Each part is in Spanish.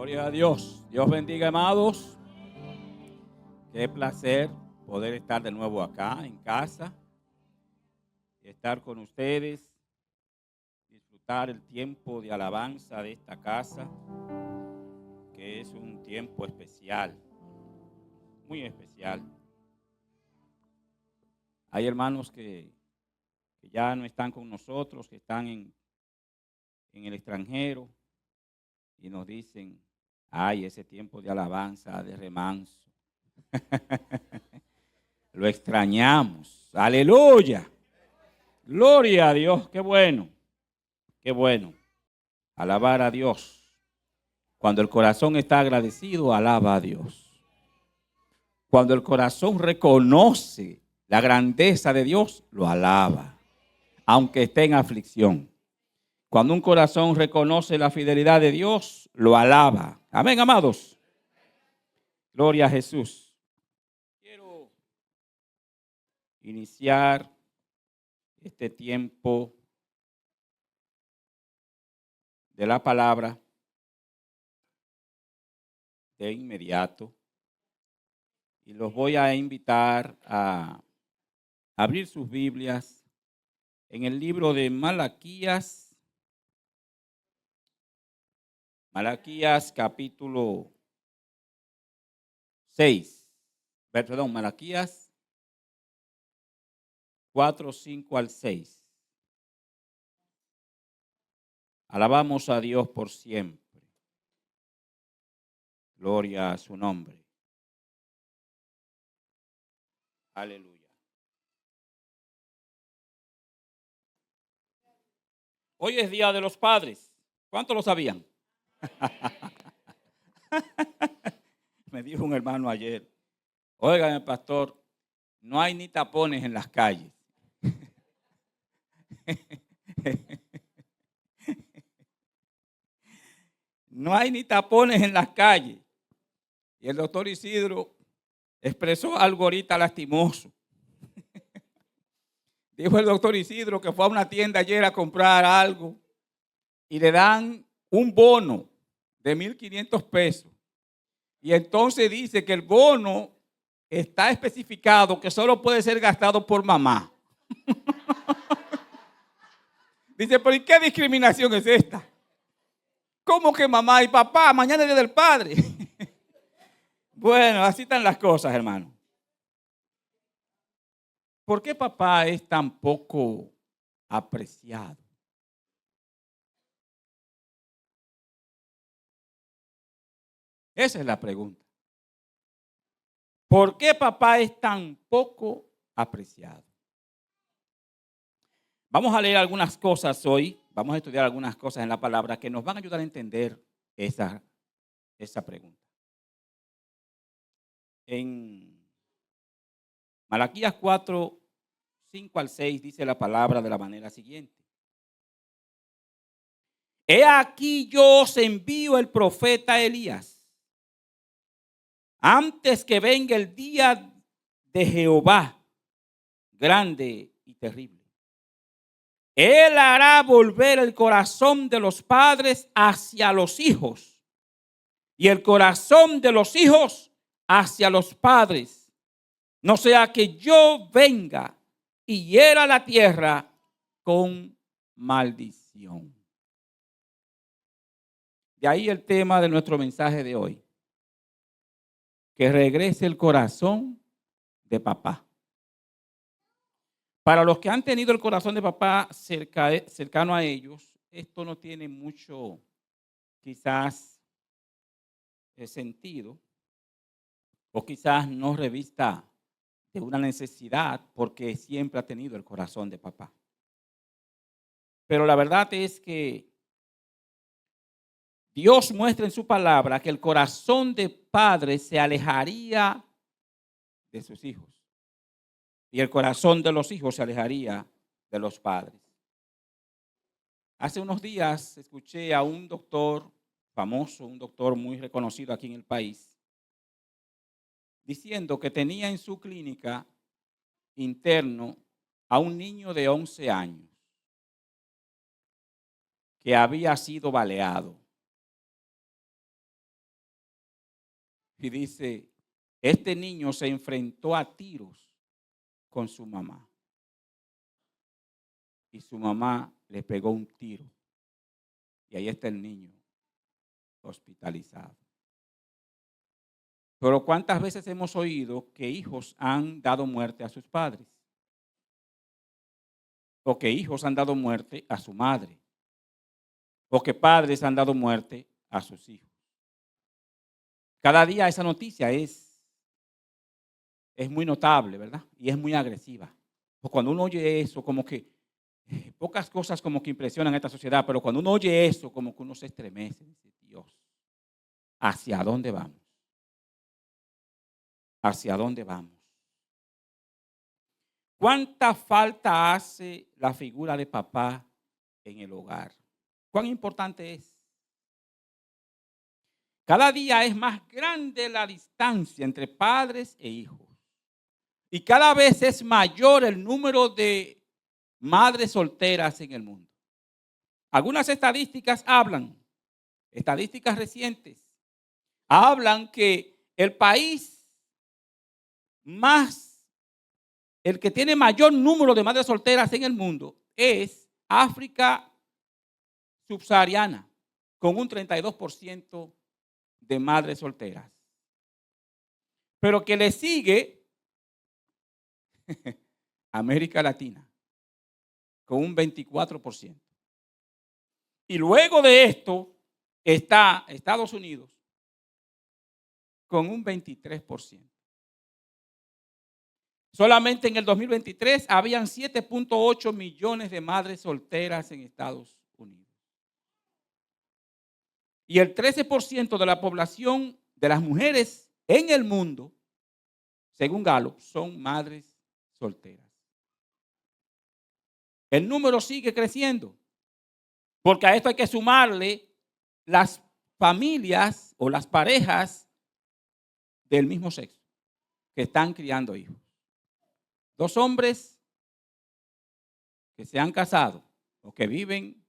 Gloria a Dios. Dios bendiga, amados. Qué placer poder estar de nuevo acá en casa, estar con ustedes, disfrutar el tiempo de alabanza de esta casa, que es un tiempo especial, muy especial. Hay hermanos que ya no están con nosotros, que están en el extranjero y nos dicen, ay, ese tiempo de alabanza, de remanso. Lo extrañamos. Aleluya. Gloria a Dios. Qué bueno. Qué bueno. Alabar a Dios. Cuando el corazón está agradecido, alaba a Dios. Cuando el corazón reconoce la grandeza de Dios, lo alaba, aunque esté en aflicción. Cuando un corazón reconoce la fidelidad de Dios, lo alaba. Amén, amados. Gloria a Jesús. Quiero iniciar este tiempo de la palabra de inmediato y los voy a invitar a abrir sus Biblias en el libro de Malaquías, capítulo 6, Malaquías 4, 5 al 6. Alabamos a Dios por siempre. Gloria a su nombre. Aleluya. Hoy es Día de los Padres. ¿Cuántos lo sabían? Me dijo un hermano ayer, oigan, pastor, no hay ni tapones en las calles. No hay ni tapones en las calles. Y el doctor Isidro expresó algo ahorita lastimoso. Dijo el doctor Isidro que fue a una tienda ayer a comprar algo y le dan un bono de 1,500 pesos. Y entonces dice que el bono está especificado que solo puede ser gastado por mamá. Dice, pero ¿y qué discriminación es esta? ¿Cómo que mamá y papá? Mañana es Día del Padre. Bueno, así están las cosas, hermano. ¿Por qué papá es tan poco apreciado? Esa es la pregunta. ¿Por qué papá es tan poco apreciado? Vamos a leer algunas cosas hoy, vamos a estudiar algunas cosas en la palabra que nos van a ayudar a entender esa pregunta. En Malaquías 4, 5 al 6 dice la palabra de la manera siguiente. He aquí yo os envío el profeta Elías, antes que venga el día de Jehová, grande y terrible. Él hará volver el corazón de los padres hacia los hijos y el corazón de los hijos hacia los padres, no sea que yo venga y hiera la tierra con maldición. De ahí el tema de nuestro mensaje de hoy. Que regrese el corazón de papá. Para los que han tenido el corazón de papá cercano a ellos, esto no tiene mucho, quizás, sentido, o quizás no revista de una necesidad, porque siempre ha tenido el corazón de papá. Pero la verdad es que Dios muestra en su palabra que el corazón de padre se alejaría de sus hijos. Y el corazón de los hijos se alejaría de los padres. Hace unos días escuché a un doctor famoso, un doctor muy reconocido aquí en el país, diciendo que tenía en su clínica interno a un niño de 11 años que había sido baleado. Y dice, este niño se enfrentó a tiros con su mamá. Y su mamá le pegó un tiro. Y ahí está el niño hospitalizado. Pero ¿cuántas veces hemos oído que hijos han dado muerte a sus padres? O que hijos han dado muerte a su madre. O que padres han dado muerte a sus hijos. Cada día esa noticia es muy notable, ¿verdad? Y es muy agresiva. Pues cuando uno oye eso, como que pocas cosas como que impresionan a esta sociedad, pero cuando uno oye eso, como que uno se estremece. Dice, Dios, ¿hacia dónde vamos? ¿Hacia dónde vamos? ¿Cuánta falta hace la figura de papá en el hogar? ¿Cuán importante es? Cada día es más grande la distancia entre padres e hijos. Y cada vez es mayor el número de madres solteras en el mundo. Algunas estadísticas estadísticas recientes, hablan que el país el que tiene mayor número de madres solteras en el mundo es África subsahariana, con un 32% de madres solteras. Pero que le sigue América Latina, con un 24%. Y luego de esto está Estados Unidos, con un 23%. Solamente en el 2023 habían 7.8 millones de madres solteras en Estados Unidos. Y el 13% de la población de las mujeres en el mundo, según Gallup, son madres solteras. El número sigue creciendo, porque a esto hay que sumarle las familias o las parejas del mismo sexo que están criando hijos. Dos hombres que se han casado o que viven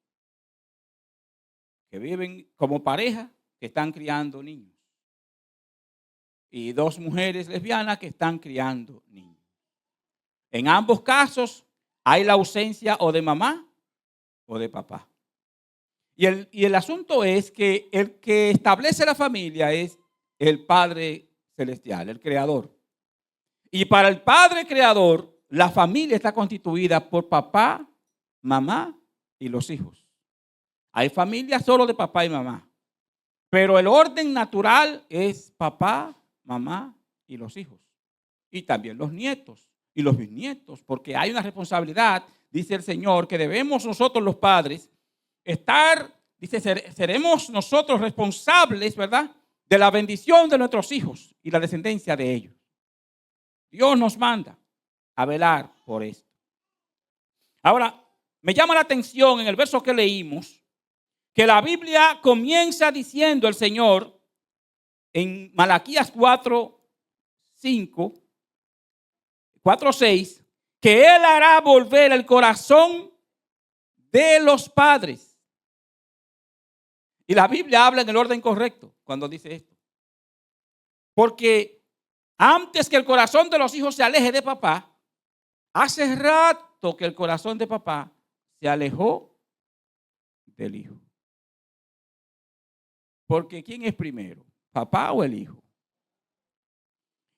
como pareja que están criando niños. Y dos mujeres lesbianas que están criando niños. En ambos casos hay la ausencia o de mamá o de papá. Y el asunto es que el que establece la familia es el Padre Celestial, el Creador. Y para el Padre Creador, la familia está constituida por papá, mamá y los hijos. Hay familias solo de papá y mamá. Pero el orden natural es papá, mamá y los hijos. Y también los nietos y los bisnietos, porque hay una responsabilidad, dice el Señor, que debemos nosotros los padres seremos nosotros responsables, ¿verdad?, de la bendición de nuestros hijos y la descendencia de ellos. Dios nos manda a velar por esto. Ahora, me llama la atención en el verso que leímos, que la Biblia comienza diciendo el Señor en Malaquías 4:6, que Él hará volver el corazón de los padres. Y la Biblia habla en el orden correcto cuando dice esto. Porque antes que el corazón de los hijos se aleje de papá, hace rato que el corazón de papá se alejó del hijo. Porque ¿quién es primero? ¿Papá o el hijo?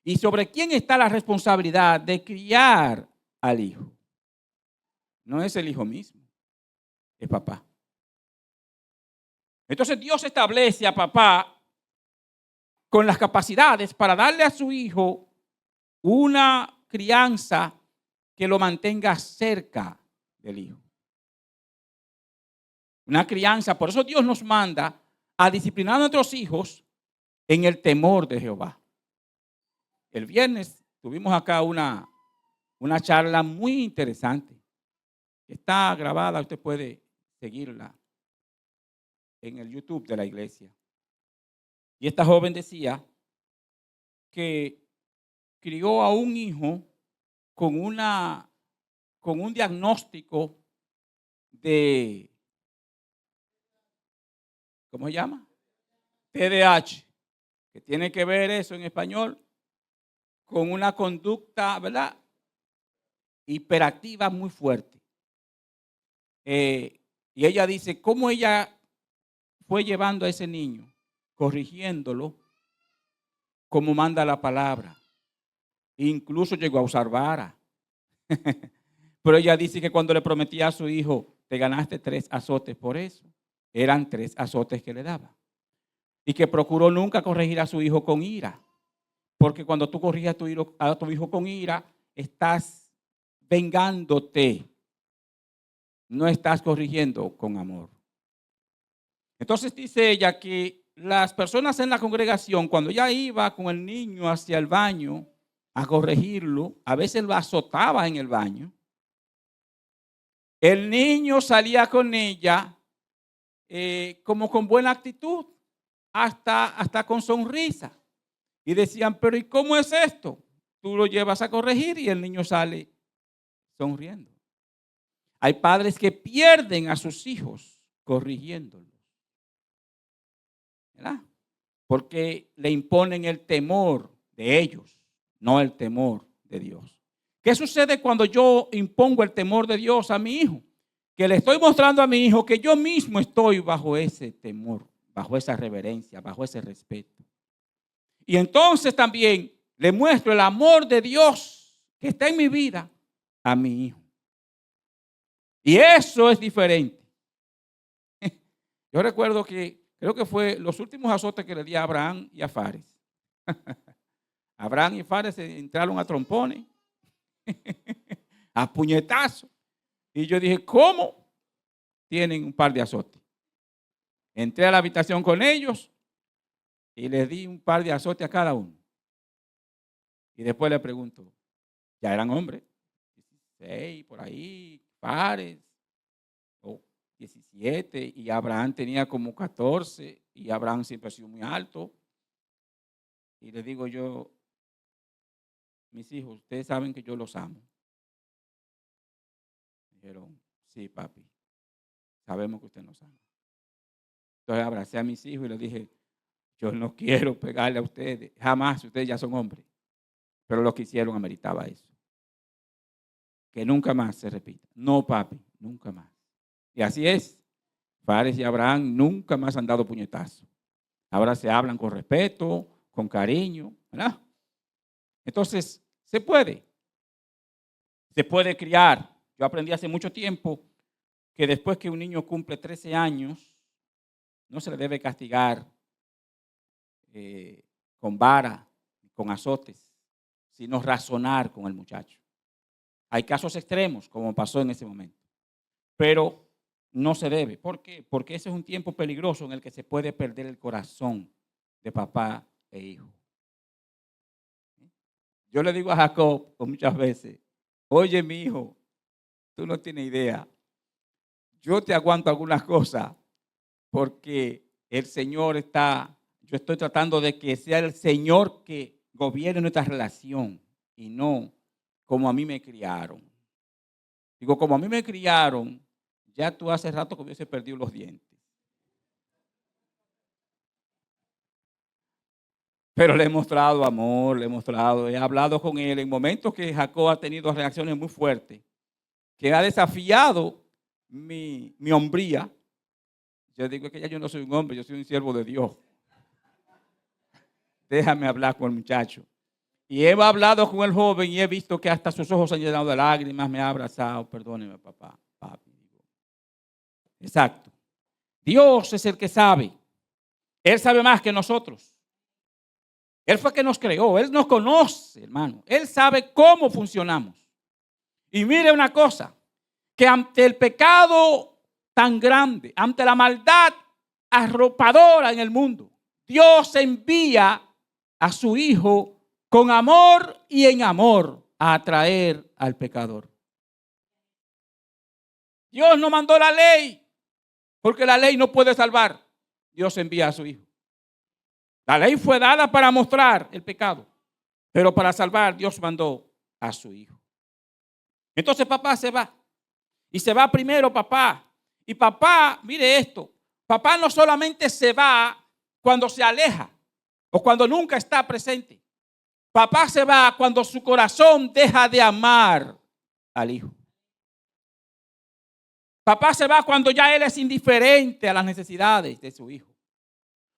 ¿Y sobre quién está la responsabilidad de criar al hijo? No es el hijo mismo, es papá. Entonces Dios establece a papá con las capacidades para darle a su hijo una crianza que lo mantenga cerca del hijo. Una crianza, por eso Dios nos manda a disciplinar a nuestros hijos en el temor de Jehová. El viernes tuvimos acá una charla muy interesante. Está grabada, usted puede seguirla en el YouTube de la iglesia. Y esta joven decía que crió a un hijo con un diagnóstico de, ¿cómo se llama? TDAH, que tiene que ver eso en español con una conducta, ¿verdad?, hiperactiva muy fuerte. Y ella dice, ¿cómo ella fue llevando a ese niño, corrigiéndolo, como manda la palabra? Incluso llegó a usar vara. Pero ella dice que cuando le prometía a su hijo, te ganaste 3 azotes por eso, eran 3 azotes que le daba. Y que procuró nunca corregir a su hijo con ira. Porque cuando tú corriges a tu hijo con ira, estás vengándote. No estás corrigiendo con amor. Entonces dice ella que las personas en la congregación, cuando ella iba con el niño hacia el baño a corregirlo, a veces lo azotaba en el baño. El niño salía con ella como con buena actitud, hasta con sonrisa. Y decían, pero ¿y cómo es esto? Tú lo llevas a corregir y el niño sale sonriendo. Hay padres que pierden a sus hijos corrigiéndolos, ¿verdad? Porque le imponen el temor de ellos, no el temor de Dios. ¿Qué sucede cuando yo impongo el temor de Dios a mi hijo? Que le estoy mostrando a mi hijo que yo mismo estoy bajo ese temor, bajo esa reverencia, bajo ese respeto. Y entonces también le muestro el amor de Dios que está en mi vida a mi hijo. Y eso es diferente. Yo recuerdo que creo que fue los últimos azotes que le di a Abraham y a Fares. Abraham y Fares entraron a trompones, a puñetazos. Y yo dije, ¿cómo tienen un par de azotes? Entré a la habitación con ellos y les di un par de azotes a cada uno. Y después le pregunto, ya eran hombres, 16 por ahí, Fares, o 17, y Abraham tenía como 14, y Abraham siempre ha sido muy alto. Y les digo yo, mis hijos, ustedes saben que yo los amo. Dijeron, sí, papi, sabemos que usted nos ama. Entonces abracé a mis hijos y les dije, yo no quiero pegarle a ustedes, jamás, ustedes ya son hombres. Pero lo que hicieron ameritaba eso. Que nunca más se repita. No, papi, nunca más. Y así es. Fares y Abraham nunca más han dado puñetazos. Ahora se hablan con respeto, con cariño, ¿verdad? Entonces, se puede criar. Yo aprendí hace mucho tiempo que después que un niño cumple 13 años, no se le debe castigar con vara, con azotes, sino razonar con el muchacho. Hay casos extremos, como pasó en ese momento, pero no se debe. ¿Por qué? Porque ese es un tiempo peligroso en el que se puede perder el corazón de papá e hijo. Yo le digo a Jacob muchas veces, oye, mi hijo, tú no tienes idea. Yo te aguanto algunas cosas porque el Señor yo estoy tratando de que sea el Señor que gobierne nuestra relación y no como a mí me criaron. Digo, como a mí me criaron, ya tú hace rato que hubiese perdido los dientes. Pero le he mostrado amor, he hablado con él en momentos que Jacob ha tenido reacciones muy fuertes, que ha desafiado mi hombría. Yo digo que ya yo no soy un hombre, yo soy un siervo de Dios. Déjame hablar con el muchacho. Y he hablado con el joven y he visto que hasta sus ojos se han llenado de lágrimas, me ha abrazado. Perdóneme, papá, papi. Exacto. Dios es el que sabe. Él sabe más que nosotros. Él fue el que nos creó. Él nos conoce, hermano. Él sabe cómo funcionamos. Y mire una cosa, que ante el pecado tan grande, ante la maldad arropadora en el mundo, Dios envía a su Hijo con amor y en amor a atraer al pecador. Dios no mandó la ley, porque la ley no puede salvar. Dios envía a su Hijo. La ley fue dada para mostrar el pecado, pero para salvar Dios mandó a su Hijo. Entonces papá se va. Y se va primero papá. Y papá, mire esto, papá no solamente se va cuando se aleja, o cuando nunca está presente. Papá se va cuando su corazón deja de amar al hijo. Papá se va cuando ya él es indiferente a las necesidades de su hijo.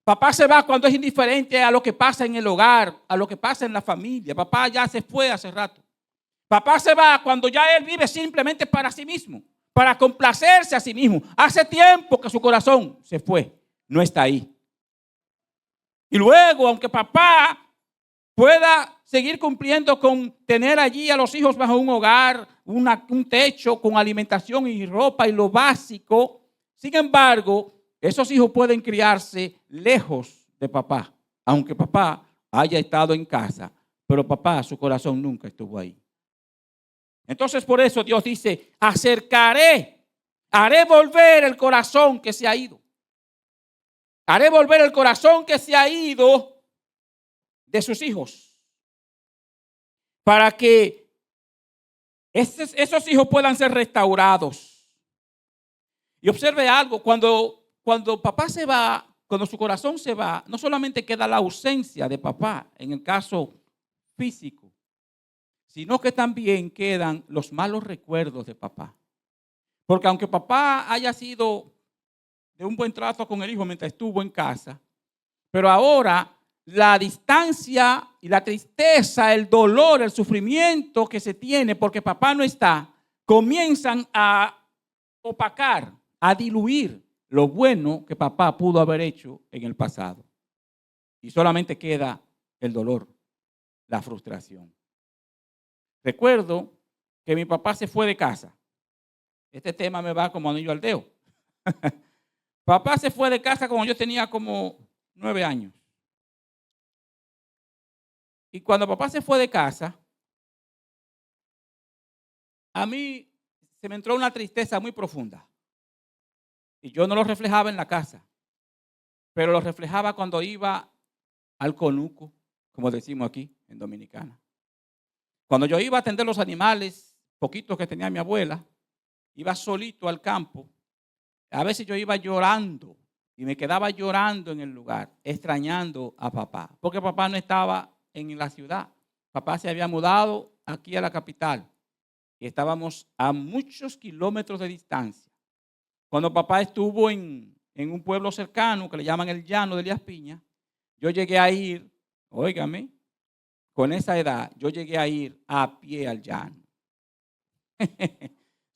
Papá se va cuando es indiferente a lo que pasa en el hogar, a lo que pasa en la familia. Papá ya se fue hace rato. Papá se va cuando ya él vive simplemente para sí mismo, para complacerse a sí mismo. Hace tiempo que su corazón se fue, no está ahí. Y luego, aunque papá pueda seguir cumpliendo con tener allí a los hijos bajo un hogar, un techo con alimentación y ropa y lo básico, sin embargo, esos hijos pueden criarse lejos de papá, aunque papá haya estado en casa, pero papá, su corazón nunca estuvo ahí. Entonces, por eso Dios dice, haré volver el corazón que se ha ido. Haré volver el corazón que se ha ido de sus hijos, para que esos hijos puedan ser restaurados. Y observe algo, cuando papá se va, cuando su corazón se va, no solamente queda la ausencia de papá, en el caso físico, sino que también quedan los malos recuerdos de papá. Porque aunque papá haya sido de un buen trato con el hijo mientras estuvo en casa, pero ahora la distancia y la tristeza, el dolor, el sufrimiento que se tiene porque papá no está, comienzan a opacar, a diluir lo bueno que papá pudo haber hecho en el pasado. Y solamente queda el dolor, la frustración. Recuerdo que mi papá se fue de casa. Este tema me va como anillo al dedo. Papá se fue de casa cuando yo tenía como 9 años. Y cuando papá se fue de casa, a mí se me entró una tristeza muy profunda. Y yo no lo reflejaba en la casa, pero lo reflejaba cuando iba al conuco, como decimos aquí en Dominicana. Cuando yo iba a atender los animales, poquitos que tenía mi abuela, iba solito al campo. A veces yo iba llorando y me quedaba llorando en el lugar, extrañando a papá, porque papá no estaba en la ciudad. Papá se había mudado aquí a la capital y estábamos a muchos kilómetros de distancia. Cuando papá estuvo en un pueblo cercano que le llaman el Llano de Elías Piña, yo llegué a ir, óigame, con esa edad, yo llegué a ir a pie al llano.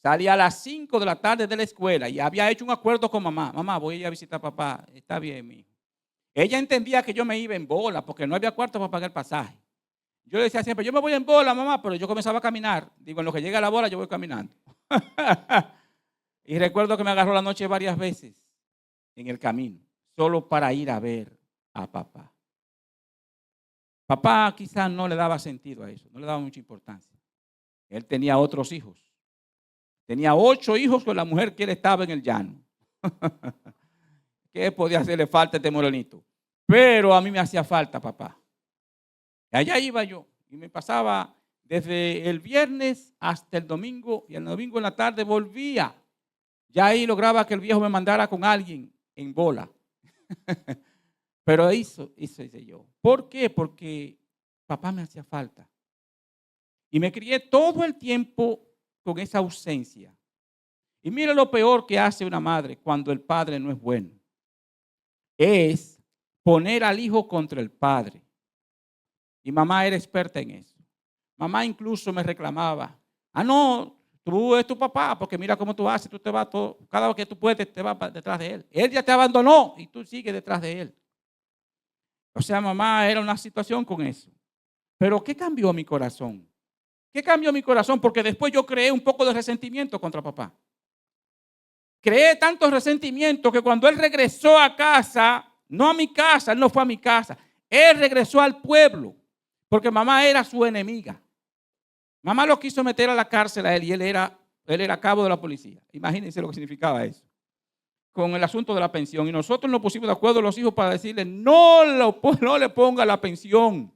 Salí a las 5 de la tarde de la escuela y había hecho un acuerdo con mamá. Mamá, voy a ir a visitar a papá. Está bien, mi hijo. Ella entendía que yo me iba en bola porque no había cuarto para pagar el pasaje. Yo le decía siempre, yo me voy en bola, mamá, pero yo comenzaba a caminar. Digo, en lo que llega la bola, yo voy caminando. Y recuerdo que me agarró la noche varias veces en el camino, solo para ir a ver a papá. Papá quizás no le daba sentido a eso, no le daba mucha importancia. Él tenía otros hijos. Tenía 8 hijos con la mujer que él estaba en el llano. ¿Qué podía hacerle falta a este morenito? Pero a mí me hacía falta papá. Y allá iba yo y me pasaba desde el viernes hasta el domingo y el domingo en la tarde volvía. Ya ahí lograba que el viejo me mandara con alguien en bola. Pero eso hice yo. ¿Por qué? Porque papá me hacía falta. Y me crié todo el tiempo con esa ausencia. Y mire lo peor que hace una madre cuando el padre no es bueno. Es poner al hijo contra el padre. Y mamá era experta en eso. Mamá incluso me reclamaba. No, tú es tu papá, porque mira cómo tú haces, tú te vas todo, cada vez que tú puedes te vas detrás de él. Él ya te abandonó y tú sigues detrás de él. O sea, mamá era una situación con eso. Pero ¿qué cambió mi corazón? ¿Qué cambió mi corazón? Porque después yo creé un poco de resentimiento contra papá. Creé tanto resentimiento que cuando él regresó a casa, no a mi casa, él no fue a mi casa, él regresó al pueblo, porque mamá era su enemiga. Mamá lo quiso meter a la cárcel a él y él era cabo de la policía. Imagínense lo que significaba eso. Con el asunto de la pensión. Y nosotros nos pusimos de acuerdo los hijos para decirle, no le ponga la pensión,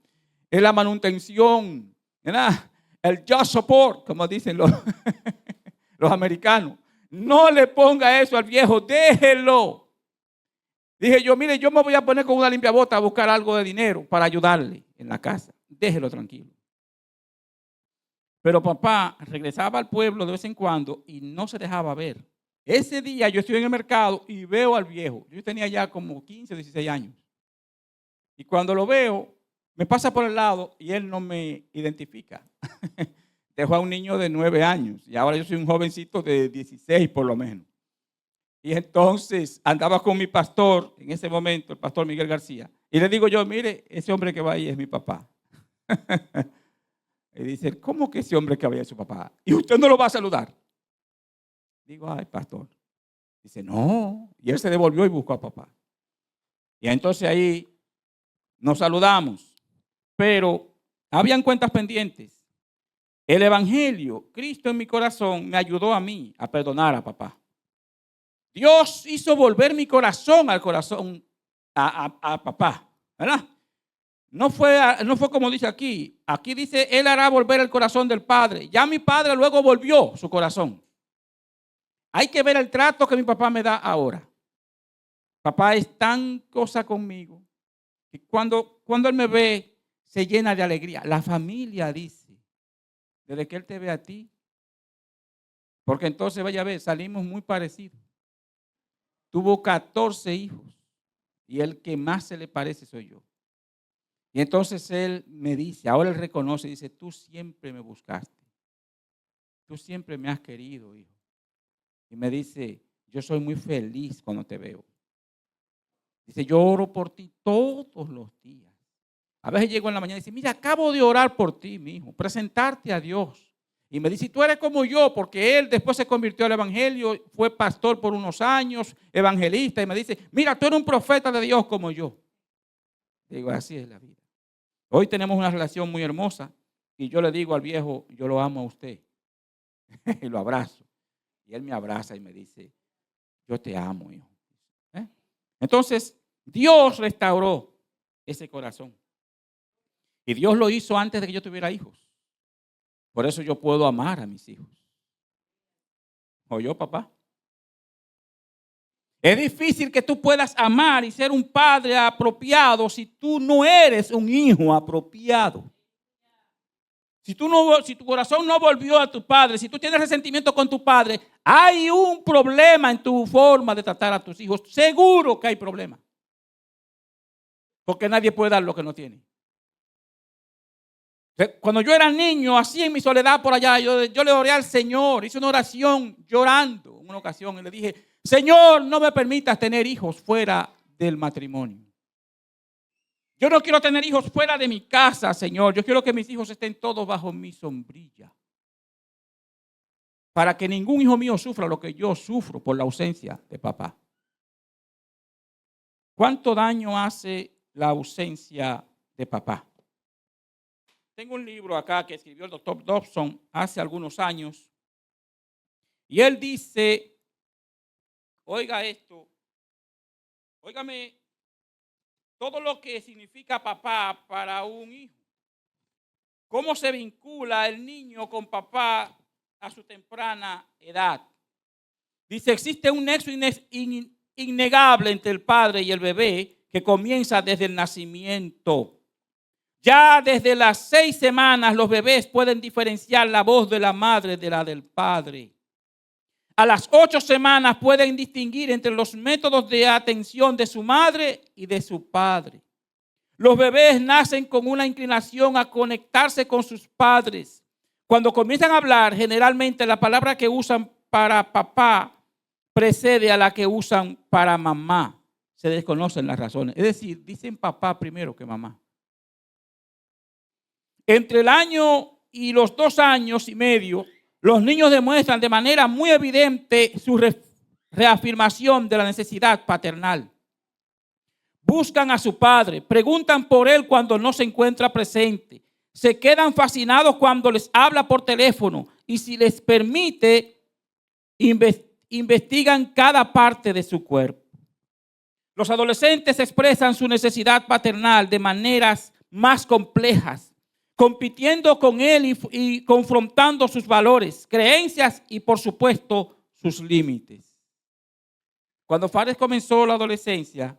es la manutención, ¿verdad? El just support, como dicen los americanos. No le ponga eso al viejo, déjelo. Dije yo, mire, yo me voy a poner con una limpiabota a buscar algo de dinero para ayudarle en la casa. Déjelo tranquilo. Pero papá regresaba al pueblo de vez en cuando y no se dejaba ver. Ese día yo estoy en el mercado y veo al viejo. Yo tenía ya como 15 o 16 años. Y cuando lo veo, me pasa por el lado y él no me identifica. Dejó a un niño de 9 años y ahora yo soy un jovencito de 16 por lo menos. Y entonces andaba con mi pastor, en ese momento, el pastor Miguel García. Y le digo yo, mire, ese hombre que va ahí es mi papá. Y dice, ¿cómo que ese hombre que va ahí es su papá? ¿Y usted no lo va a saludar? Digo, ay, pastor. Dice, no. Y él se devolvió y buscó a papá. Y entonces ahí nos saludamos. Pero habían cuentas pendientes. El evangelio, Cristo en mi corazón, me ayudó a mí a perdonar a papá. Dios hizo volver mi corazón al corazón a papá, ¿verdad? No fue como dice aquí. Aquí dice, Él hará volver el corazón del Padre. Ya mi Padre luego volvió su corazón. Hay que ver el trato que mi papá me da ahora. Papá es tan cosa conmigo que cuando Él me ve, se llena de alegría. La familia dice, desde que Él te ve a ti, porque entonces vaya a ver, salimos muy parecidos. Tuvo 14 hijos y el que más se le parece soy yo. Y entonces él me dice, ahora él reconoce, dice, tú siempre me buscaste. Tú siempre me has querido, hijo. Y me dice, yo soy muy feliz cuando te veo. Dice, yo oro por ti todos los días. A veces llego en la mañana y dice, mira, acabo de orar por ti, mi hijo, presentarte a Dios. Y me dice, tú eres como yo, porque él después se convirtió al evangelio, fue pastor por unos años, evangelista. Y me dice, mira, tú eres un profeta de Dios como yo. Digo, así es la vida. Hoy tenemos una relación muy hermosa y yo le digo al viejo, yo lo amo a usted. Y lo abrazo. Y él me abraza y me dice, yo te amo, hijo. Entonces, Dios restauró ese corazón. Y Dios lo hizo antes de que yo tuviera hijos. Por eso yo puedo amar a mis hijos. ¿Oyó, papá? Es difícil que tú puedas amar y ser un padre apropiado si tú no eres un hijo apropiado. Si tu corazón no volvió a tu padre, si tú tienes resentimiento con tu padre, hay un problema en tu forma de tratar a tus hijos. Seguro que hay problema. Porque nadie puede dar lo que no tiene. Cuando yo era niño, así en mi soledad por allá, yo le oré al Señor, hice una oración llorando en una ocasión y le dije, Señor, no me permitas tener hijos fuera del matrimonio. Yo no quiero tener hijos fuera de mi casa, Señor. Yo quiero que mis hijos estén todos bajo mi sombrilla. Para que ningún hijo mío sufra lo que yo sufro por la ausencia de papá. ¿Cuánto daño hace la ausencia de papá? Tengo un libro acá que escribió el doctor Dobson hace algunos años. Y él dice, oiga esto, óigame, todo lo que significa papá para un hijo. ¿Cómo se vincula el niño con papá a su temprana edad? Dice, existe un nexo innegable entre el padre y el bebé que comienza desde el nacimiento. Ya desde las 6 semanas los bebés pueden diferenciar la voz de la madre de la del padre. A las 8 semanas pueden distinguir entre los métodos de atención de su madre y de su padre. Los bebés nacen con una inclinación a conectarse con sus padres. Cuando comienzan a hablar, generalmente la palabra que usan para papá precede a la que usan para mamá. Se desconocen las razones. Es decir, dicen papá primero que mamá. Entre el año y los 2 años y medio, los niños demuestran de manera muy evidente su reafirmación de la necesidad paternal. Buscan a su padre, preguntan por él cuando no se encuentra presente, se quedan fascinados cuando les habla por teléfono y si les permite, investigan cada parte de su cuerpo. Los adolescentes expresan su necesidad paternal de maneras más complejas, compitiendo con él y confrontando sus valores, creencias y, por supuesto, sus límites. Cuando Fares comenzó la adolescencia,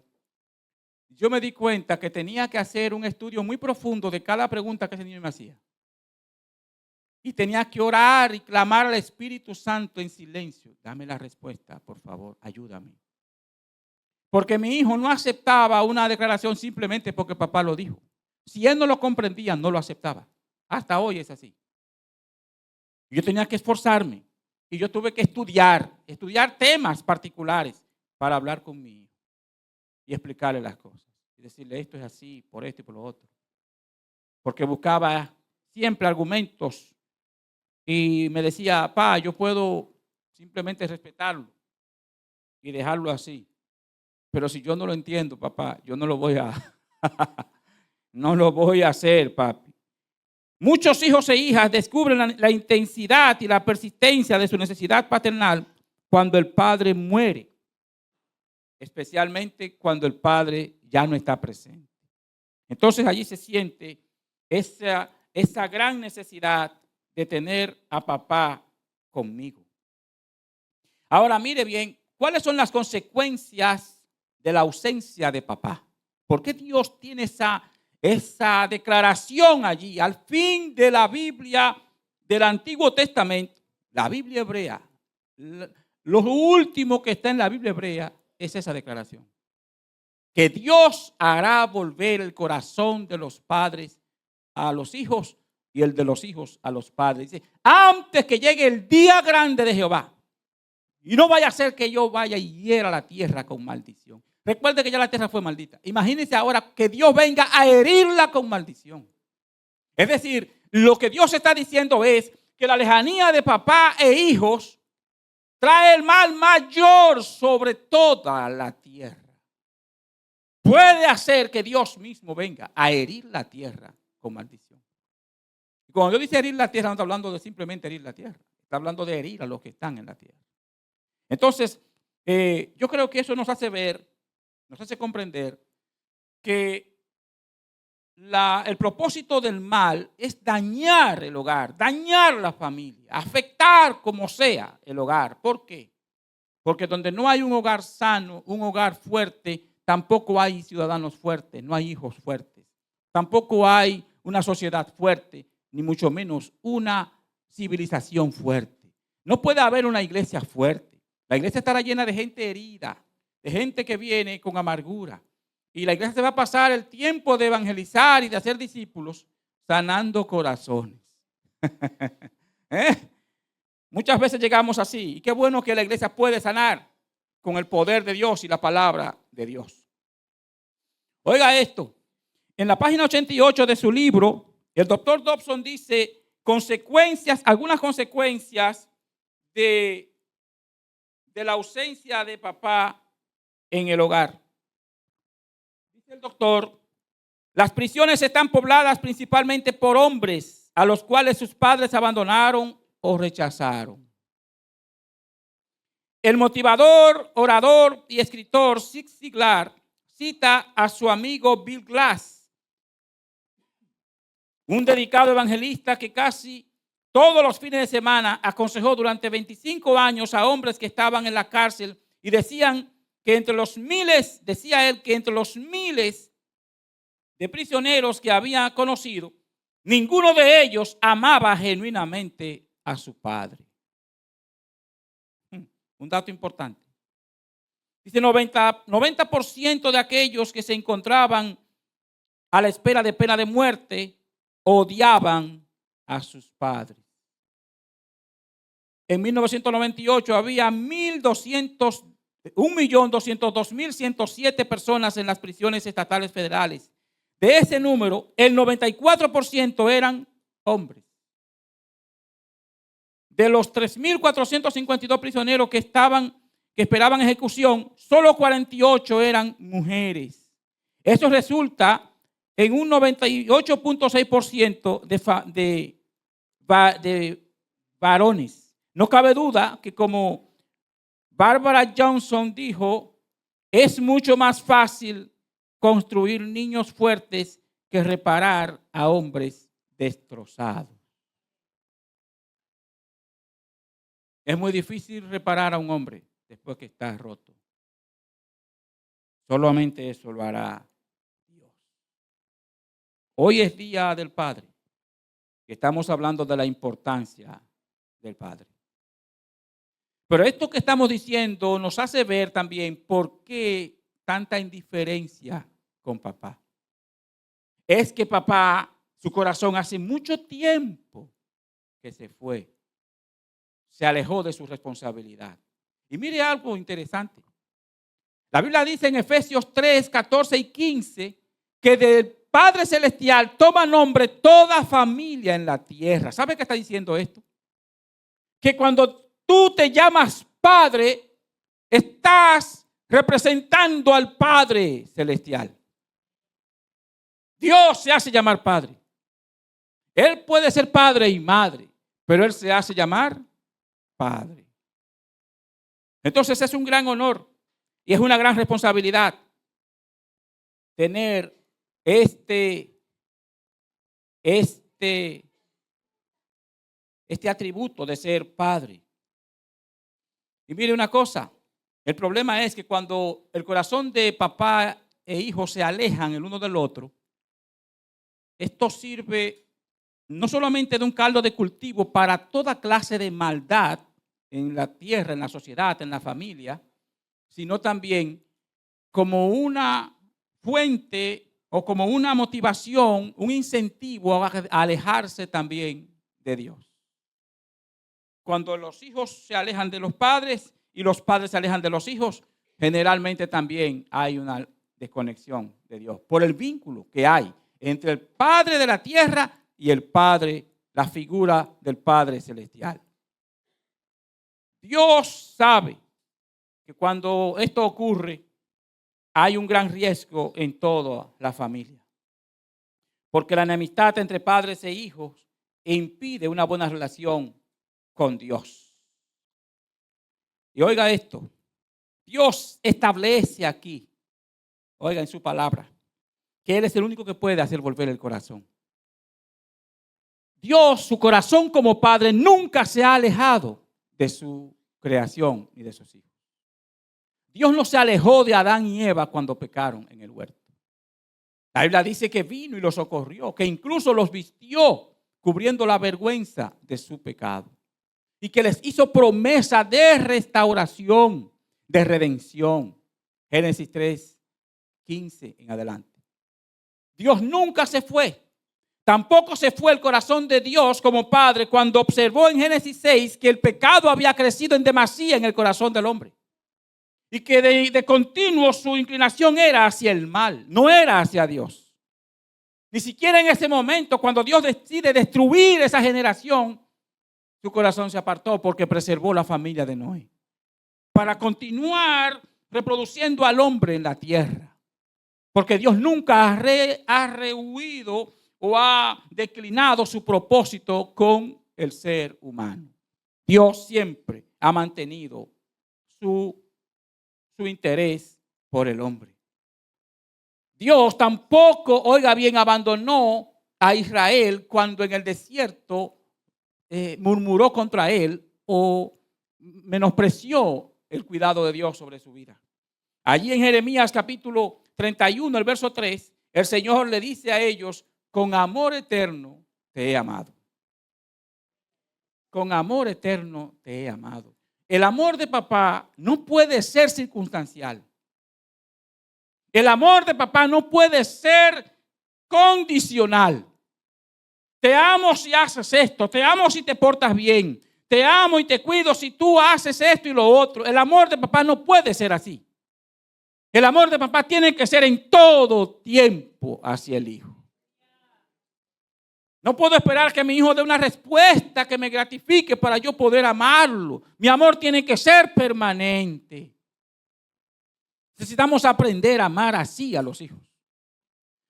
yo me di cuenta que tenía que hacer un estudio muy profundo de cada pregunta que ese niño me hacía. Y tenía que orar y clamar al Espíritu Santo en silencio. Dame la respuesta, por favor, ayúdame. Porque mi hijo no aceptaba una declaración simplemente porque papá lo dijo. Si él no lo comprendía, no lo aceptaba. Hasta hoy es así. Yo tenía que esforzarme y yo tuve que estudiar temas particulares para hablar con mi hijo y explicarle las cosas. Y decirle, esto es así, por esto y por lo otro. Porque buscaba siempre argumentos y me decía, papá, yo puedo simplemente respetarlo y dejarlo así. Pero si yo no lo entiendo, papá, yo no lo voy a, no lo voy a hacer, papi. Muchos hijos e hijas descubren la intensidad y la persistencia de su necesidad paternal cuando el padre muere, especialmente cuando el padre ya no está presente. Entonces allí se siente esa gran necesidad de tener a papá conmigo. Ahora mire bien, ¿cuáles son las consecuencias de la ausencia de papá? ¿Por qué Dios tiene esa declaración allí al fin de la Biblia del Antiguo Testamento? La Biblia hebrea, lo último que está en la Biblia hebrea es esa declaración. Que Dios hará volver el corazón de los padres a los hijos y el de los hijos a los padres. Dice, antes que llegue el día grande de Jehová. Y no vaya a ser que yo vaya y hiera la tierra con maldición. Recuerde que ya la tierra fue maldita. Imagínense ahora que Dios venga a herirla con maldición. Es decir, lo que Dios está diciendo es que la lejanía de papá e hijos trae el mal mayor sobre toda la tierra. Puede hacer que Dios mismo venga a herir la tierra con maldición. Y cuando yo dice herir la tierra, no está hablando de simplemente herir la tierra. Está hablando de herir a los que están en la tierra. Entonces, yo creo que eso nos hace ver, nos hace comprender que el propósito del mal es dañar el hogar, dañar la familia, afectar como sea el hogar. ¿Por qué? Porque donde no hay un hogar sano, un hogar fuerte, tampoco hay ciudadanos fuertes, no hay hijos fuertes. Tampoco hay una sociedad fuerte, ni mucho menos una civilización fuerte. No puede haber una iglesia fuerte. La iglesia estará llena de gente herida, de gente que viene con amargura. Y la iglesia se va a pasar el tiempo de evangelizar y de hacer discípulos sanando corazones. Muchas veces llegamos así. Y qué bueno que la iglesia puede sanar con el poder de Dios y la palabra de Dios. Oiga esto. En la página 88 de su libro, el doctor Dobson dice algunas consecuencias de la ausencia de papá en el hogar. Dice el doctor, las prisiones están pobladas principalmente por hombres a los cuales sus padres abandonaron o rechazaron. El motivador, orador y escritor Zig Ziglar cita a su amigo Bill Glass, un dedicado evangelista que casi todos los fines de semana aconsejó durante 25 años a hombres que estaban en la cárcel y decía él, que entre los miles de prisioneros que había conocido, ninguno de ellos amaba genuinamente a su padre. Un dato importante. Dice 90% de aquellos que se encontraban a la espera de pena de muerte odiaban a sus padres. En 1998 había 1.202.107 personas en las prisiones estatales federales. De ese número, el 94% eran hombres. De los 3.452 prisioneros que esperaban ejecución, solo 48 eran mujeres. Eso resulta en un 98.6% de varones. No cabe duda que, como Barbara Johnson dijo, es mucho más fácil construir niños fuertes que reparar a hombres destrozados. Es muy difícil reparar a un hombre después que está roto. Solamente eso lo hará Hoy es Día del Padre. Estamos hablando de la importancia del Padre. Pero esto que estamos diciendo nos hace ver también por qué tanta indiferencia con papá. Es que papá, su corazón hace mucho tiempo que se fue. Se alejó de su responsabilidad. Y mire algo interesante. La Biblia dice en Efesios 3, 14 y 15 que del Padre Celestial toma nombre toda familia en la tierra. ¿Sabe qué está diciendo esto? Que cuando tú te llamas Padre, estás representando al Padre Celestial. Dios se hace llamar Padre. Él puede ser padre y madre, pero Él se hace llamar Padre. Entonces es un gran honor y es una gran responsabilidad tener este atributo de ser padre. Y mire una cosa, el problema es que cuando el corazón de papá e hijo se alejan el uno del otro, esto sirve no solamente de un caldo de cultivo para toda clase de maldad en la tierra, en la sociedad, en la familia, sino también como una fuente o como una motivación, un incentivo a alejarse también de Dios. Cuando los hijos se alejan de los padres y los padres se alejan de los hijos, generalmente también hay una desconexión de Dios por el vínculo que hay entre el Padre de la tierra y el Padre, la figura del Padre celestial. Dios sabe que cuando esto ocurre, hay un gran riesgo en toda la familia. Porque la enemistad entre padres e hijos impide una buena relación con Dios. Y oiga esto, Dios establece aquí, oiga en su palabra, que Él es el único que puede hacer volver el corazón. Dios, su corazón como padre, nunca se ha alejado de su creación y de sus hijos. Dios no se alejó de Adán y Eva cuando pecaron en el huerto. La Biblia dice que vino y los socorrió, que incluso los vistió cubriendo la vergüenza de su pecado. Y que les hizo promesa de restauración, de redención. Génesis 3, 15 en adelante. Dios nunca se fue. Tampoco se fue el corazón de Dios como padre cuando observó en Génesis 6 que el pecado había crecido en demasía en el corazón del hombre. Y que de continuo su inclinación era hacia el mal, no era hacia Dios. Ni siquiera en ese momento, cuando Dios decide destruir esa generación, su corazón se apartó porque preservó la familia de Noé. Para continuar reproduciendo al hombre en la tierra. Porque Dios nunca ha rehuido o ha declinado su propósito con el ser humano. Dios siempre ha mantenido su interés por el hombre. Dios tampoco, oiga bien, abandonó a Israel cuando en el desierto murmuró contra él o menospreció el cuidado de Dios sobre su vida. Allí en Jeremías capítulo 31, el verso 3, el Señor le dice a ellos: con amor eterno te he amado. Con amor eterno te he amado. El amor de papá no puede ser circunstancial. El amor de papá no puede ser condicional. Te amo si haces esto, te amo si te portas bien, te amo y te cuido si tú haces esto y lo otro. El amor de papá no puede ser así. El amor de papá tiene que ser en todo tiempo hacia el hijo. No puedo esperar que mi hijo dé una respuesta que me gratifique para yo poder amarlo. Mi amor tiene que ser permanente. Necesitamos aprender a amar así a los hijos.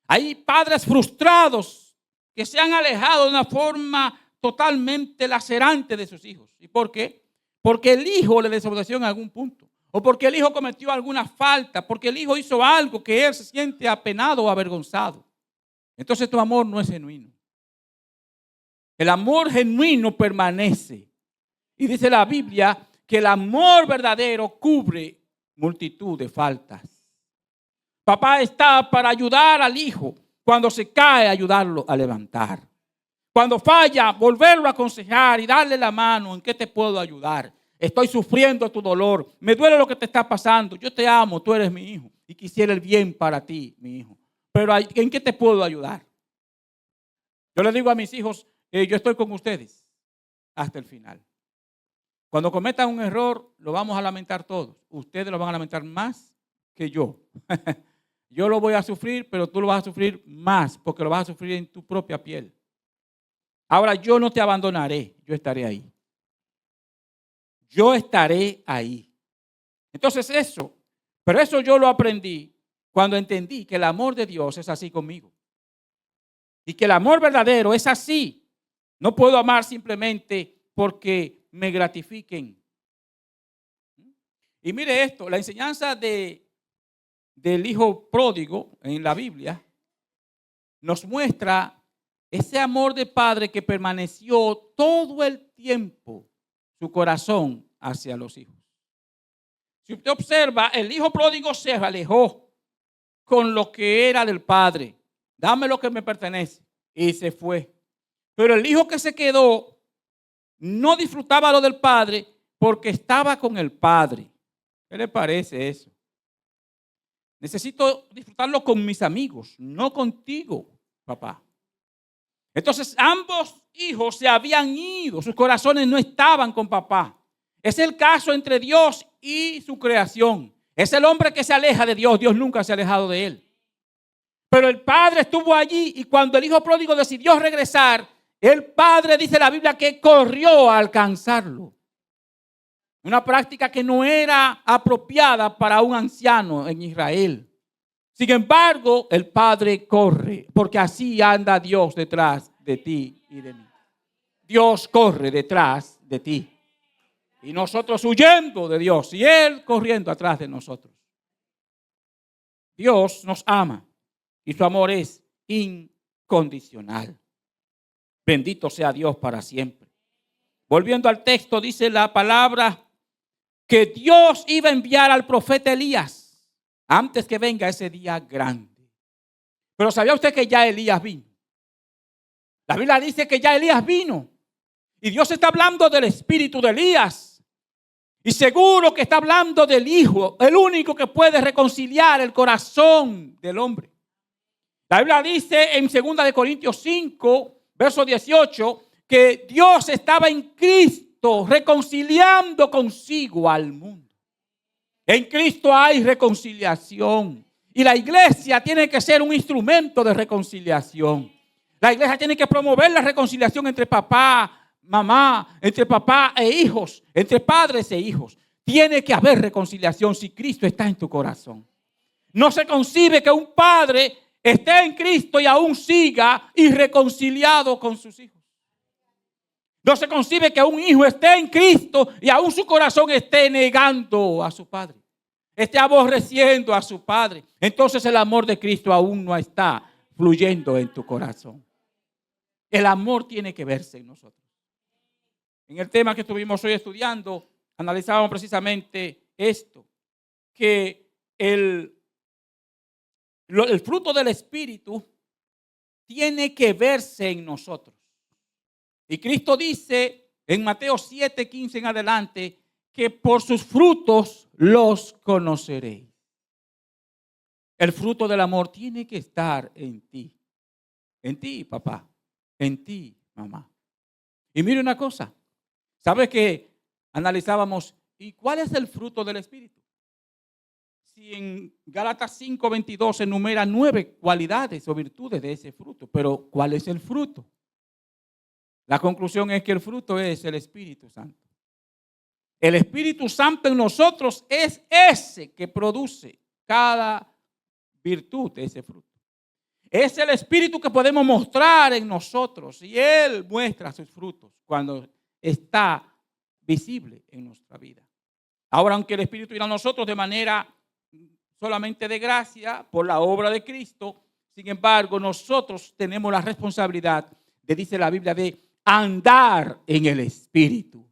Hay padres frustrados que se han alejado de una forma totalmente lacerante de sus hijos. ¿Y por qué? Porque el hijo le desobedeció en algún punto. O porque el hijo cometió alguna falta. Porque el hijo hizo algo que él se siente apenado o avergonzado. Entonces tu amor no es genuino. El amor genuino permanece. Y dice la Biblia que el amor verdadero cubre multitud de faltas. Papá está para ayudar al hijo Cuando se cae, ayudarlo a levantar. Cuando falla, volverlo a aconsejar y darle la mano. ¿En qué te puedo ayudar? Estoy sufriendo tu dolor. Me duele lo que te está pasando. Yo te amo, tú eres mi hijo. Y quisiera el bien para ti, mi hijo. Pero ¿en qué te puedo ayudar? Yo le digo a mis hijos, yo estoy con ustedes hasta el final. Cuando cometan un error, lo vamos a lamentar todos. Ustedes lo van a lamentar más que yo. Yo lo voy a sufrir, pero tú lo vas a sufrir más, porque lo vas a sufrir en tu propia piel. Ahora yo no te abandonaré, yo estaré ahí. Yo estaré ahí. Entonces pero eso yo lo aprendí cuando entendí que el amor de Dios es así conmigo. Y que el amor verdadero es así. No puedo amar simplemente porque me gratifiquen. Y mire esto, la enseñanza del hijo pródigo en la Biblia nos muestra ese amor de padre que permaneció todo el tiempo su corazón hacia los hijos. Si usted observa, el hijo pródigo se alejó con lo que era del padre. Dame lo que me pertenece. Y se fue. Pero el hijo que se quedó no disfrutaba lo del padre porque estaba con el padre. ¿Qué le parece eso? Necesito disfrutarlo con mis amigos, no contigo, papá. Entonces ambos hijos se habían ido, sus corazones no estaban con papá. Es el caso entre Dios y su creación. Es el hombre que se aleja de Dios, Dios nunca se ha alejado de él. Pero el padre estuvo allí y cuando el hijo pródigo decidió regresar, el padre, dice la Biblia, que corrió a alcanzarlo. Una práctica que no era apropiada para un anciano en Israel. Sin embargo, el padre corre, porque así anda Dios detrás de ti y de mí. Dios corre detrás de ti. Y nosotros huyendo de Dios y Él corriendo atrás de nosotros. Dios nos ama y su amor es incondicional. Bendito sea Dios para siempre. Volviendo al texto, dice la palabra que Dios iba a enviar al profeta Elías antes que venga ese día grande. Pero ¿sabía usted que ya Elías vino? La Biblia dice que ya Elías vino. Y Dios está hablando del espíritu de Elías. Y seguro que está hablando del Hijo, el único que puede reconciliar el corazón del hombre. La Biblia dice en 2 Corintios 5, verso 18, que Dios estaba en Cristo reconciliando consigo al mundo. En Cristo hay reconciliación. Y la iglesia tiene que ser un instrumento de reconciliación. La iglesia tiene que promover la reconciliación entre papá, mamá, entre papá e hijos, entre padres e hijos. Tiene que haber reconciliación si Cristo está en tu corazón. No se concibe que un padre esté en Cristo y aún siga irreconciliado con sus hijos. No se concibe que un hijo esté en Cristo y aún su corazón esté negando a su padre, esté aborreciendo a su padre. Entonces el amor de Cristo aún no está fluyendo en tu corazón. El amor tiene que verse en nosotros. En el tema que estuvimos hoy estudiando, analizábamos precisamente esto, que el fruto del Espíritu tiene que verse en nosotros. Y Cristo dice en Mateo 7:15 en adelante que por sus frutos los conoceréis. El fruto del amor tiene que estar en ti, papá, en ti, mamá. Y mire una cosa, ¿sabe que analizábamos? ¿Y cuál es el fruto del Espíritu? Si en Gálatas 5:22 se enumera 9 cualidades o virtudes de ese fruto, pero ¿cuál es el fruto? La conclusión es que el fruto es el Espíritu Santo. El Espíritu Santo en nosotros es ese que produce cada virtud de ese fruto. Es el Espíritu que podemos mostrar en nosotros y Él muestra sus frutos cuando está visible en nuestra vida. Ahora, aunque el Espíritu viene a nosotros de manera solamente de gracia por la obra de Cristo, sin embargo, nosotros tenemos la responsabilidad dice la Biblia, de andar en el Espíritu.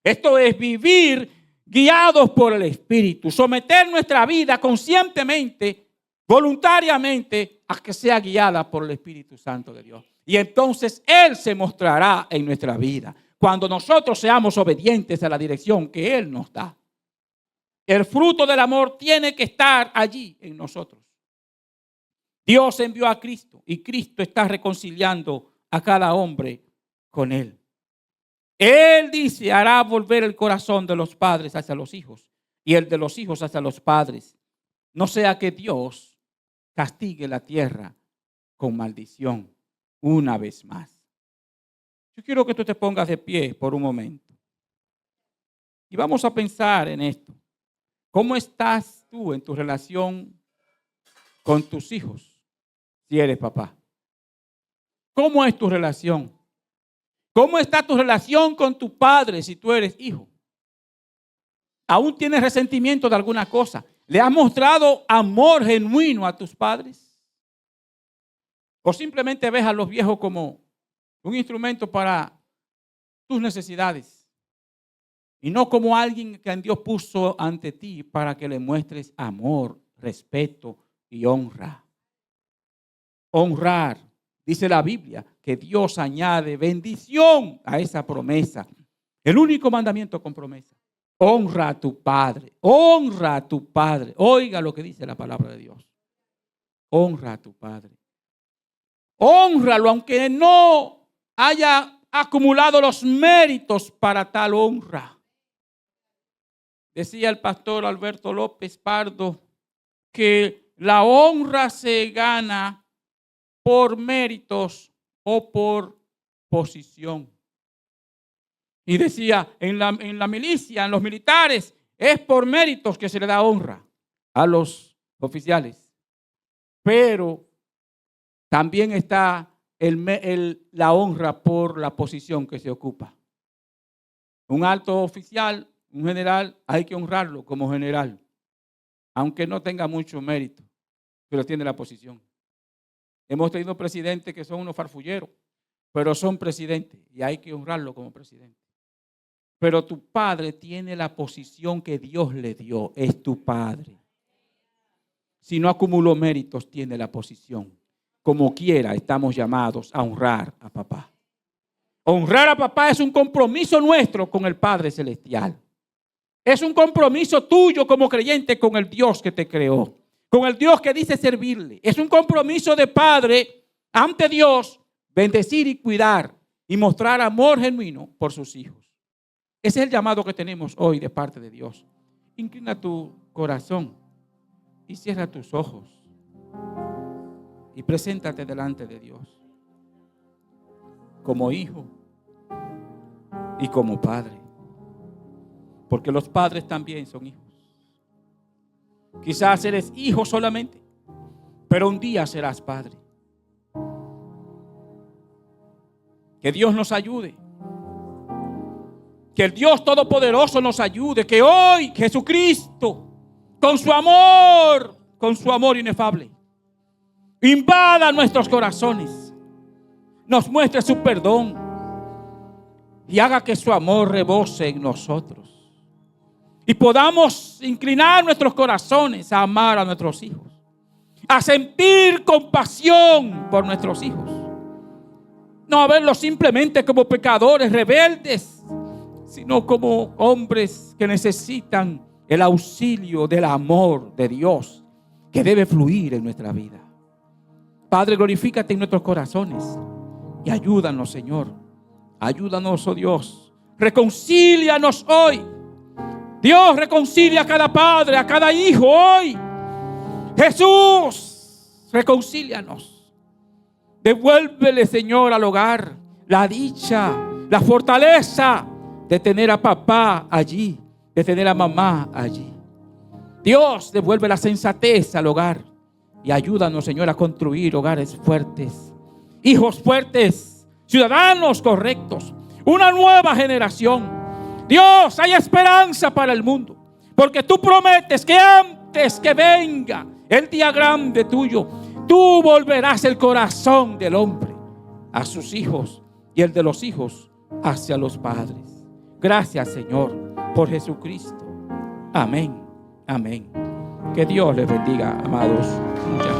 Esto es vivir guiados por el Espíritu, someter nuestra vida conscientemente voluntariamente a que sea guiada por el Espíritu Santo de Dios. Y entonces Él se mostrará en nuestra vida cuando nosotros seamos obedientes a la dirección que Él nos da. El fruto del amor tiene que estar allí en nosotros. Dios envió a Cristo y Cristo está reconciliando a cada hombre con Él. Él dice, hará volver el corazón de los padres hacia los hijos y el de los hijos hacia los padres. No sea que Dios castigue la tierra con maldición una vez más. Yo quiero que tú te pongas de pie por un momento. Y vamos a pensar en esto. ¿Cómo estás tú en tu relación con tus hijos si eres papá? ¿Cómo es tu relación? ¿Cómo está tu relación con tu padre si tú eres hijo? ¿Aún tienes resentimiento de alguna cosa? ¿Le has mostrado amor genuino a tus padres? ¿O simplemente ves a los viejos como un instrumento para tus necesidades? Y no como alguien que Dios puso ante ti para que le muestres amor, respeto y honra. Honrar, dice la Biblia, que Dios añade bendición a esa promesa. El único mandamiento con promesa. Honra a tu padre, honra a tu padre. Oiga lo que dice la palabra de Dios. Honra a tu padre. Hónralo aunque no haya acumulado los méritos para tal honra. Decía el pastor Alberto López Pardo que la honra se gana por méritos o por posición. Y decía, en la milicia, en los militares, es por méritos que se le da honra a los oficiales. Pero también está la honra por la posición que se ocupa. Un alto oficial, un general, hay que honrarlo como general, aunque no tenga mucho mérito, pero tiene la posición. Hemos tenido presidentes que son unos farfulleros, pero son presidentes y hay que honrarlo como presidente. Pero tu padre tiene la posición que Dios le dio, es tu padre. Si no acumuló méritos, tiene la posición. Como quiera, estamos llamados a honrar a papá. Honrar a papá es un compromiso nuestro con el Padre Celestial. Es un compromiso tuyo como creyente con el Dios que te creó, con el Dios que dice servirle. Es un compromiso de padre ante Dios, bendecir y cuidar y mostrar amor genuino por sus hijos. Ese es el llamado que tenemos hoy de parte de Dios. Inclina tu corazón y cierra tus ojos y preséntate delante de Dios como hijo y como padre. Porque los padres también son hijos. Quizás eres hijo solamente, pero un día serás padre. Que Dios nos ayude. Que el Dios Todopoderoso nos ayude. Que hoy Jesucristo, con su amor inefable, invada nuestros corazones. Nos muestre su perdón y haga que su amor rebose en nosotros. Y podamos inclinar nuestros corazones a amar a nuestros hijos, a sentir compasión por nuestros hijos. No a verlos simplemente como pecadores rebeldes, sino como hombres que necesitan el auxilio del amor de Dios que debe fluir en nuestra vida. Padre, glorifícate en nuestros corazones y ayúdanos, Señor. Ayúdanos, oh Dios. Reconcílianos hoy. Dios, reconcilia a cada padre, a cada hijo hoy. Jesús, reconcílianos. Devuélvele, Señor, al hogar la dicha, la fortaleza de tener a papá allí, de tener a mamá allí. Dios, devuelve la sensatez al hogar y ayúdanos, Señor, a construir hogares fuertes, hijos fuertes, ciudadanos correctos, una nueva generación. Dios, hay esperanza para el mundo, porque tú prometes que antes que venga el día grande tuyo, tú volverás el corazón del hombre a sus hijos y el de los hijos hacia los padres. Gracias, Señor, por Jesucristo. Amén. Amén. Que Dios les bendiga, amados. Muchas gracias.